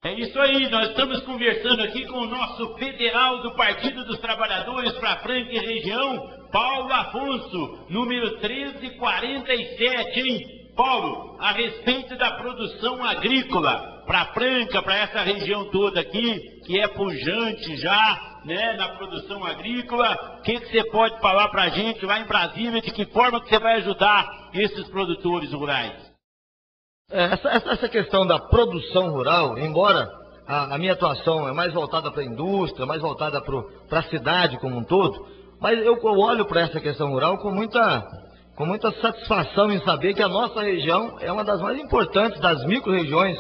É isso aí, nós estamos conversando aqui com o nosso federal do Partido dos Trabalhadores para Franca e região, Paulo Afonso, número 1347, hein? Paulo, a respeito da produção agrícola para Franca, para essa região toda aqui, que é pujante já, né, na produção agrícola, o que você pode falar para a gente lá em Brasília, de que forma que você vai ajudar esses produtores rurais? Essa questão da produção rural, embora a minha atuação é mais voltada para a indústria, mais voltada para a cidade como um todo, mas eu olho para essa questão rural com muita satisfação em saber que a nossa região é uma das mais importantes das micro-regiões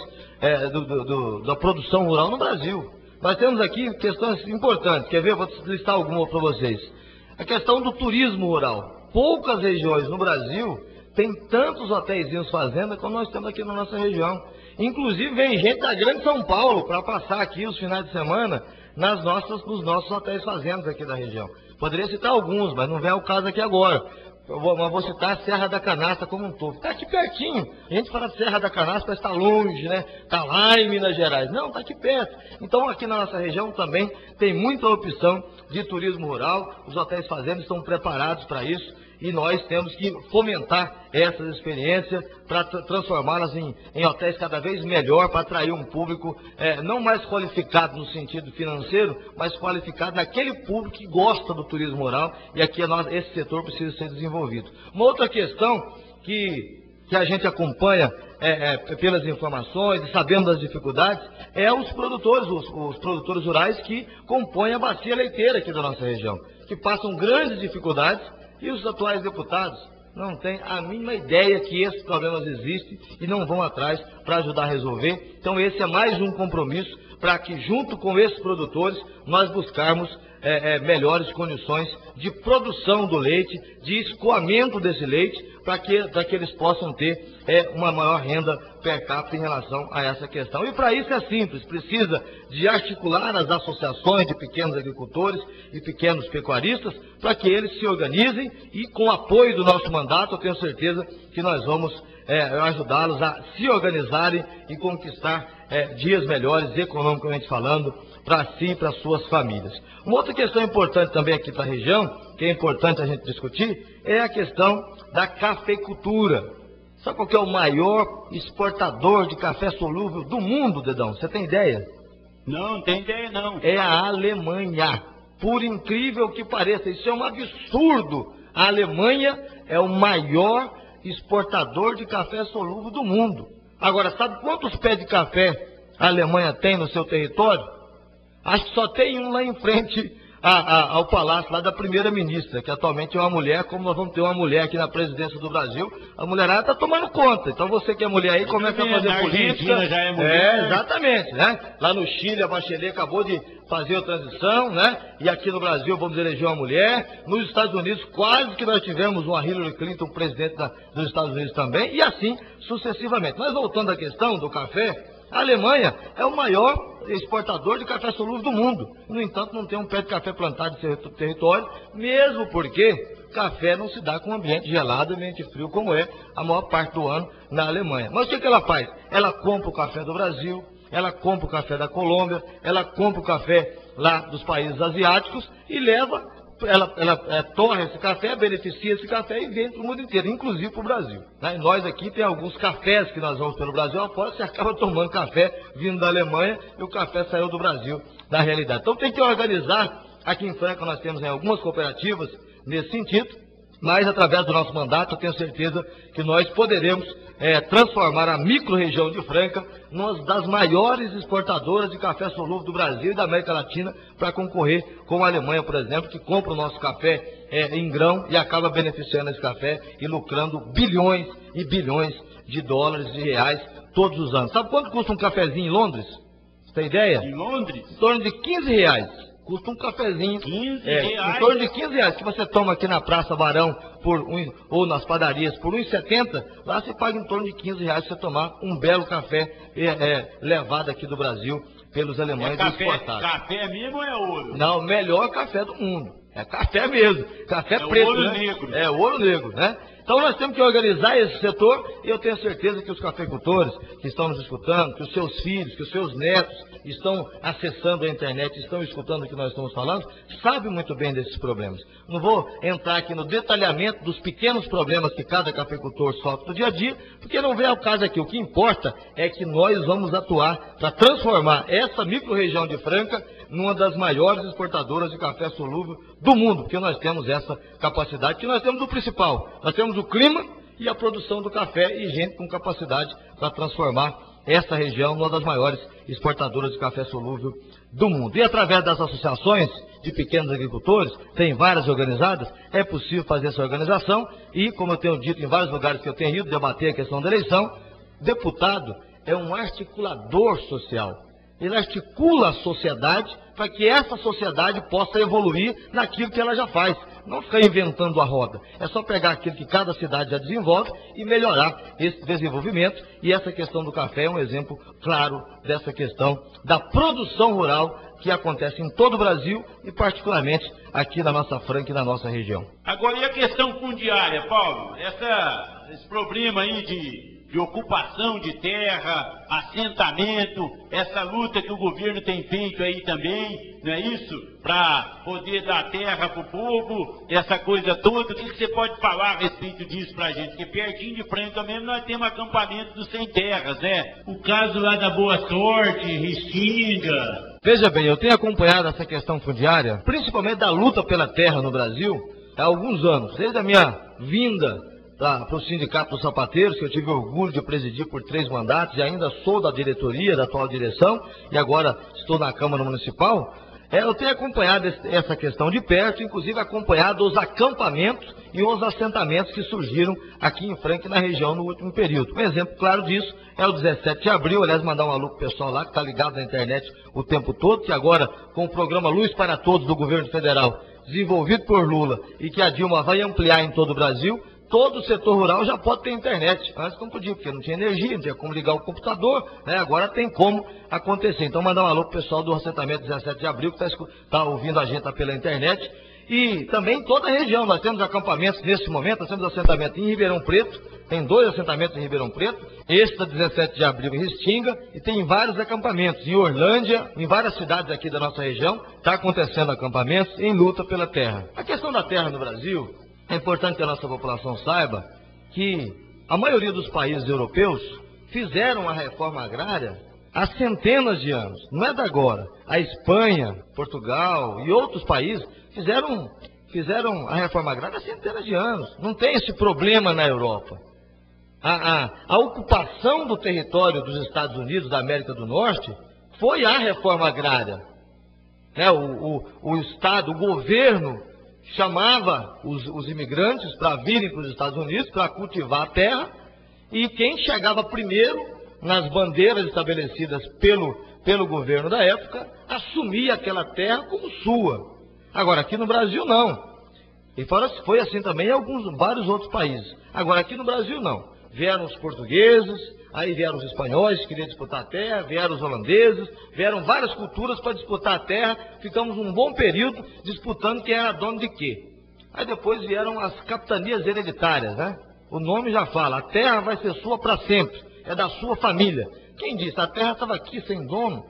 da produção rural no Brasil. Nós temos aqui questões importantes, quer ver? Vou listar alguma para vocês. A questão do turismo rural. Poucas regiões no Brasil tem tantos hotéisinhos fazenda como nós temos aqui na nossa região. Inclusive vem gente da grande São Paulo para passar aqui os finais de semana nos nossos hotéis fazendas aqui da região. Poderia citar alguns, mas não vem ao caso aqui agora. Mas vou citar a Serra da Canastra como um todo. Está aqui pertinho. A gente fala de Serra da Canastra, mas está longe, né? Está lá em Minas Gerais. Não, está aqui perto. Então aqui na nossa região também tem muita opção de turismo rural. Os hotéis fazendas estão preparados para isso. E nós temos que fomentar essas experiências para transformá-las em hotéis cada vez melhor, para atrair um público não mais qualificado no sentido financeiro, mas qualificado naquele público que gosta do turismo rural, e aqui esse setor precisa ser desenvolvido. Uma outra questão que a gente acompanha pelas informações e sabendo das dificuldades, é os produtores rurais que compõem a bacia leiteira aqui da nossa região, que passam grandes dificuldades. E os atuais deputados não têm a mínima ideia que esses problemas existem e não vão atrás para ajudar a resolver. Então esse é mais um compromisso para que, junto com esses produtores, nós buscarmos melhores condições de produção do leite, de escoamento desse leite, para que eles possam ter uma maior renda per capita em relação a essa questão. E para isso é simples, precisa de articular as associações de pequenos agricultores e pequenos pecuaristas, para que eles se organizem e, com o apoio do nosso mandato, eu tenho certeza que nós vamos ajudá-los a se organizarem e conquistar dias melhores, economicamente falando, para si e para suas famílias. Uma outra questão importante também aqui para a região, que é importante a gente discutir, é a questão da cafeicultura. Sabe qual que é o maior exportador de café solúvel do mundo, Dedão? Você tem ideia? Não tem ideia não. É a Alemanha. Por incrível que pareça, isso é um absurdo. A Alemanha é o maior exportador de café solúvel do mundo. Agora, sabe quantos pés de café a Alemanha tem no seu território? Acho que só tem um lá em frente ao palácio lá da primeira-ministra, que atualmente é uma mulher. Como nós vamos ter uma mulher aqui na presidência do Brasil, a mulherada está tomando conta. Então você que é mulher aí, começa a fazer política. Já é mulher. Exatamente, né? Lá no Chile, a Bachelet acabou de fazer a transição, né? E aqui no Brasil vamos eleger uma mulher. Nos Estados Unidos, quase que nós tivemos uma Hillary Clinton presidente dos Estados Unidos também, e assim sucessivamente. Mas voltando à questão do café, a Alemanha é o maior exportador de café solúvel do mundo. No entanto, não tem um pé de café plantado em seu território, mesmo porque café não se dá com ambiente gelado e ambiente frio, como é a maior parte do ano na Alemanha. Mas o que ela faz? Ela compra o café do Brasil, ela compra o café da Colômbia, ela compra o café lá dos países asiáticos e leva, ela torra esse café, beneficia esse café e vende para o mundo inteiro, inclusive para o Brasil. Né? E nós aqui tem alguns cafés que nós vamos pelo Brasil afora, você acaba tomando café vindo da Alemanha e o café saiu do Brasil, na realidade. Então tem que organizar. Aqui em Franca nós temos algumas cooperativas nesse sentido, mas através do nosso mandato eu tenho certeza que nós poderemos transformar a micro-região de Franca numa das maiores exportadoras de café solúvel do Brasil e da América Latina, para concorrer com a Alemanha, por exemplo, que compra o nosso café em grão e acaba beneficiando esse café e lucrando bilhões e bilhões de dólares e reais todos os anos. Sabe quanto custa um cafezinho em Londres? Você tem ideia? Em Londres? Em torno de 15 reais. Custa um cafezinho. 15 reais? Em torno de 15 reais, que você toma aqui na Praça Barão ou nas padarias por 1,70, lá você paga em torno de 15 reais para você tomar um belo café levado aqui do Brasil pelos alemães e exportado. Café mesmo ou é ouro? Não, o melhor café do mundo. É café mesmo. Café preto, ouro né? negro. É ouro negro, né? Então nós temos que organizar esse setor, e eu tenho certeza que os cafeicultores que estão nos escutando, que os seus filhos, que os seus netos estão acessando a internet, estão escutando o que nós estamos falando, sabem muito bem desses problemas. Não vou entrar aqui no detalhamento dos pequenos problemas que cada cafeicultor sofre no dia a dia, porque não vem ao caso aqui. O que importa é que nós vamos atuar para transformar essa micro-região de Franca numa das maiores exportadoras de café solúvel do mundo, porque nós temos essa capacidade, que nós temos o principal, nós temos o clima e a produção do café e gente com capacidade para transformar essa região numa das maiores exportadoras de café solúvel do mundo. E através das associações de pequenos agricultores, tem várias organizadas, é possível fazer essa organização e, como eu tenho dito em vários lugares que eu tenho ido debater a questão da eleição, deputado é um articulador social. Ele articula a sociedade para que essa sociedade possa evoluir naquilo que ela já faz. Não ficar inventando a roda. É só pegar aquilo que cada cidade já desenvolve e melhorar esse desenvolvimento. E essa questão do café é um exemplo claro dessa questão da produção rural que acontece em todo o Brasil e particularmente aqui na nossa Franca e na nossa região. Agora, e a questão fundiária, Paulo? Esse problema aí de ocupação de terra, assentamento, essa luta que o governo tem feito aí também, não é isso? Para poder dar terra para o povo, essa coisa toda. O que você pode falar a respeito disso para a gente? Porque pertinho de Franca mesmo nós temos acampamento dos sem terras, né? O caso lá da Boa Sorte, Restinga. Veja bem, eu tenho acompanhado essa questão fundiária, principalmente da luta pela terra no Brasil, há alguns anos, desde a minha vinda para o Sindicato dos Sapateiros, que eu tive orgulho de presidir por 3 mandatos, e ainda sou da diretoria, da atual direção, e agora estou na Câmara Municipal. Eu tenho acompanhado essa questão de perto, inclusive acompanhado os acampamentos e os assentamentos que surgiram aqui em Franca e na região no último período. Um exemplo claro disso é o 17 de abril, aliás, mandar um alô pro pessoal lá que está ligado na internet o tempo todo, que agora com o programa Luz para Todos do governo federal, desenvolvido por Lula e que a Dilma vai ampliar em todo o Brasil, todo o setor rural já pode ter internet. Antes não podia, porque não tinha energia, não tinha como ligar o computador, né? Agora tem como acontecer. Então, mandar um alô pro pessoal do assentamento 17 de abril, que está ouvindo a gente pela internet. E também toda a região, nós temos acampamentos nesse momento, nós temos assentamento em Ribeirão Preto, tem 2 assentamentos em Ribeirão Preto, esse da 17 de abril em Restinga, e tem vários acampamentos em Orlândia, em várias cidades aqui da nossa região, está acontecendo acampamentos em luta pela terra. A questão da terra no Brasil, é importante que a nossa população saiba que a maioria dos países europeus fizeram a reforma agrária há centenas de anos, não é da agora. A Espanha, Portugal e outros países fizeram a reforma agrária há centenas de anos. Não tem esse problema na Europa. A ocupação do território dos Estados Unidos, da América do Norte, foi a reforma agrária. O Estado, o governo, chamava os imigrantes para virem para os Estados Unidos para cultivar a terra, e quem chegava primeiro nas bandeiras estabelecidas pelo governo da época assumia aquela terra como sua. Agora, aqui no Brasil não. E foi assim também em vários outros países. Agora, aqui no Brasil não. Vieram os portugueses, aí vieram os espanhóis que queriam disputar a terra, vieram os holandeses, vieram várias culturas para disputar a terra, ficamos um bom período disputando quem era dono de quê. Aí depois vieram as capitanias hereditárias, né? O nome já fala, a terra vai ser sua para sempre, é da sua família. Quem disse? A terra estava aqui sem dono,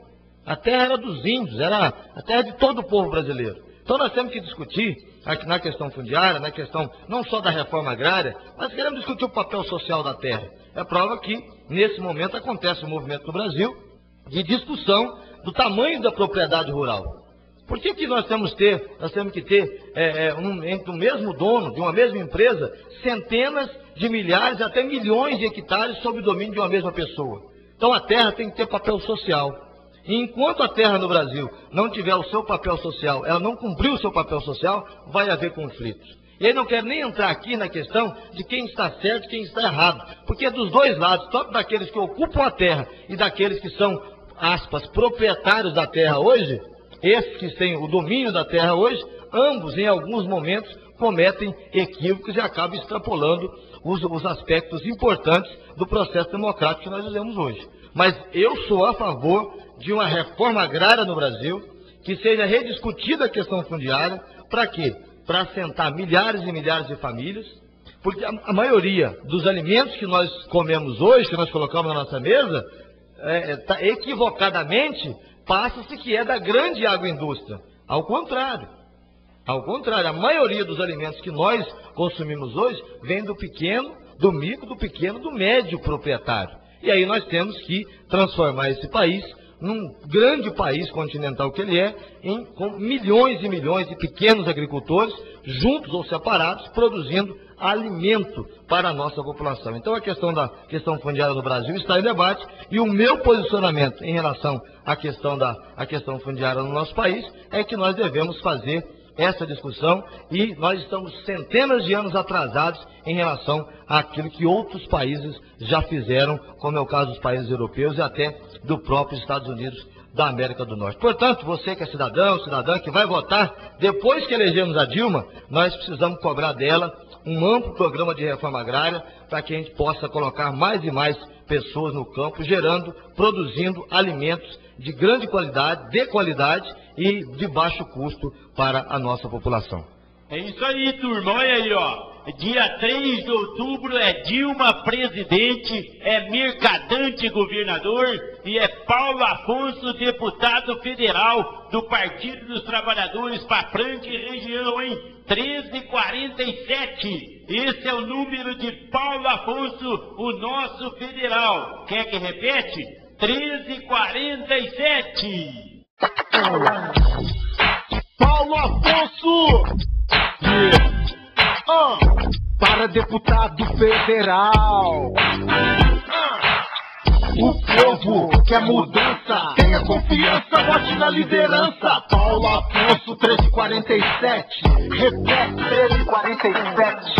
a terra era dos índios, era a terra de todo o povo brasileiro. Então nós temos que discutir aqui na questão fundiária, na questão não só da reforma agrária, mas queremos discutir o papel social da terra. É prova que, nesse momento, acontece um movimento no Brasil de discussão do tamanho da propriedade rural. Por que nós temos que ter entre o mesmo dono de uma mesma empresa, centenas de milhares, até milhões de hectares sob o domínio de uma mesma pessoa? Então a terra tem que ter papel social. E enquanto a terra no Brasil não tiver o seu papel social, ela não cumpriu o seu papel social, vai haver conflitos. E aí não quero nem entrar aqui na questão de quem está certo e quem está errado, porque é dos dois lados, tanto daqueles que ocupam a terra e daqueles que são, aspas, proprietários da terra hoje, esses que têm o domínio da terra hoje, ambos em alguns momentos cometem equívocos e acabam extrapolando os aspectos importantes do processo democrático que nós vivemos hoje. Mas eu sou a favor de uma reforma agrária no Brasil, que seja rediscutida a questão fundiária, para quê? Para assentar milhares e milhares de famílias, Porque a maioria dos alimentos que nós comemos hoje, que nós colocamos na nossa mesa, equivocadamente, passa-se que é da grande agroindústria. Ao contrário, a maioria dos alimentos que nós consumimos hoje vem do pequeno, do micro, do pequeno, do médio proprietário. E aí nós temos que transformar esse país num grande país continental que ele é, com milhões e milhões de pequenos agricultores, juntos ou separados, produzindo alimento para a nossa população. Então a questão fundiária no Brasil está em debate, e o meu posicionamento em relação à questão fundiária no nosso país é que nós devemos fazer essa discussão, e nós estamos centenas de anos atrasados em relação àquilo que outros países já fizeram, como é o caso dos países europeus e até do próprio Estados Unidos da América do Norte. Portanto, você que é cidadão, cidadã, que vai votar, depois que elegemos a Dilma, nós precisamos cobrar dela um amplo programa de reforma agrária para que a gente possa colocar mais e mais pessoas no campo, produzindo alimentos de grande qualidade, de qualidade e de baixo custo para a nossa população. É isso aí, turma. Olha aí, ó. Dia 3 de outubro é Dilma presidente, é Mercadante governador e é Paulo Afonso deputado federal do Partido dos Trabalhadores para Franca e região, hein? 1347. Esse é o número de Paulo Afonso, o nosso federal. Quer que repete? 1347. Paulo Afonso! Para deputado federal. O povo quer mudança, tenha confiança, vote na liderança. Paulo Afonso 1347, repete 1347.